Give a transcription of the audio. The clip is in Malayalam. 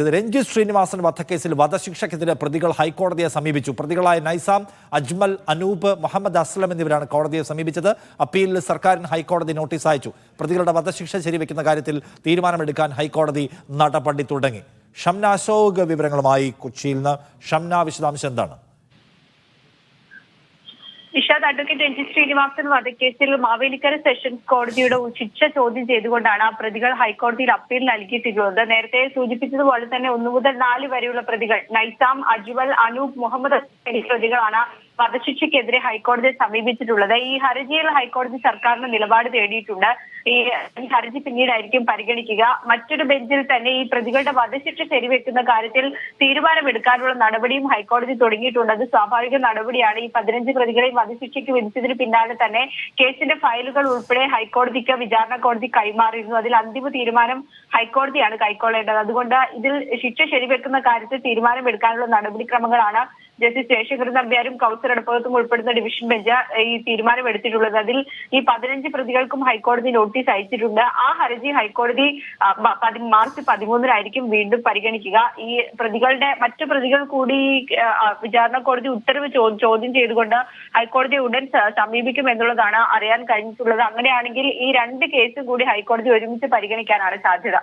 ഇത് രഞ്ജിത്ത് ശ്രീനിവാസൻ വധക്കേസിൽ വധശിക്ഷയ്ക്കെതിരെ പ്രതികൾ ഹൈക്കോടതിയെ സമീപിച്ചു. പ്രതികളായ നൈസാം, അജ്മൽ, അനൂപ്, മുഹമ്മദ് അസ്ലം എന്നിവരാണ് കോടതിയെ സമീപിച്ചത്. അപ്പീലിൽ സർക്കാരിന് ഹൈക്കോടതി നോട്ടീസ് അയച്ചു. പ്രതികളുടെ വധശിക്ഷ ശരിവെക്കുന്ന കാര്യത്തിൽ തീരുമാനമെടുക്കാൻ ഹൈക്കോടതി നടപടി തുടങ്ങി. ഷംന അശോക് വിവരങ്ങളുമായി കൊച്ചിയിൽ നിന്ന്. ഷംന, വിശദാംശം എന്താണ്? നിഷാദ്, അഡ്വക്കേറ്റ് രഞ്ജിത്ത് ശ്രീനിവാസൻ വധക്കേസിൽ മാവേലിക്കര സെഷൻസ് കോടതിയുടെ ശിക്ഷ ചോദ്യം ചെയ്തുകൊണ്ടാണ് പ്രതികൾ ഹൈക്കോടതിയിൽ അപ്പീൽ നൽകിയിട്ടുള്ളത്. നേരത്തെ സൂചിപ്പിച്ചതുപോലെ തന്നെ 1 മുതൽ 4 വരെയുള്ള പ്രതികൾ നൈസാം, അജ്വൽ, അനൂപ്, മുഹമ്മദ് എന്നീ പ്രതികളാണ് വധശിക്ഷയ്ക്കെതിരെ ഹൈക്കോടതിയെ സമീപിച്ചിട്ടുള്ളത്. ഈ ഹർജിയിൽ ഹൈക്കോടതി സർക്കാരിന് നിലപാട് തേടിയിട്ടുണ്ട്. ഈ ഹർജി പിന്നീടായിരിക്കും പരിഗണിക്കുക. മറ്റൊരു ബെഞ്ചിൽ തന്നെ ഈ പ്രതികളുടെ വധശിക്ഷ ശരിവെക്കുന്ന കാര്യത്തിൽ തീരുമാനമെടുക്കാനുള്ള നടപടിയും ഹൈക്കോടതി തുടങ്ങിയിട്ടുണ്ട്. അത് സ്വാഭാവിക നടപടിയാണ്. ഈ 15 പ്രതികളെയും വധശിക്ഷയ്ക്ക് വിധിച്ചതിന് പിന്നാലെ തന്നെ കേസിന്റെ ഫയലുകൾ ഉൾപ്പെടെ ഹൈക്കോടതിക്ക് വിചാരണ കോടതി കൈമാറിയിരുന്നു. അതിൽ അന്തിമ തീരുമാനം ഹൈക്കോടതിയാണ് കൈക്കൊള്ളേണ്ടത്. അതുകൊണ്ട് ഇതിൽ ശിക്ഷ ശരിവെക്കുന്ന കാര്യത്തിൽ തീരുമാനമെടുക്കാനുള്ള നടപടിക്രമങ്ങളാണ് ജസ്റ്റിസ് ജയശങ്കർ നമ്പ്യാരും കൗസർ എടപ്പകത്തും ഉൾപ്പെടുന്ന ഡിവിഷൻ ബെഞ്ച് ഈ തീരുമാനം എടുത്തിട്ടുള്ളത്. അതിൽ ഈ 15 പ്രതികൾക്കും ഹൈക്കോടതി നോട്ടീസ് അയച്ചിട്ടുണ്ട്. ആ ഹർജി ഹൈക്കോടതി മാർച്ച് 13-നായിരിക്കും വീണ്ടും പരിഗണിക്കുക. ഈ മറ്റു പ്രതികൾ കൂടി വിചാരണ കോടതി ഉത്തരവ് ചോദ്യം ചെയ്തുകൊണ്ട് ഹൈക്കോടതിയെ ഉടൻ സമീപിക്കും എന്നുള്ളതാണ് അറിയാൻ കഴിഞ്ഞിട്ടുള്ളത്. അങ്ങനെയാണെങ്കിൽ ഈ 2 കേസും കൂടി ഹൈക്കോടതി ഒരുമിച്ച് പരിഗണിക്കാനാണ് സാധ്യത.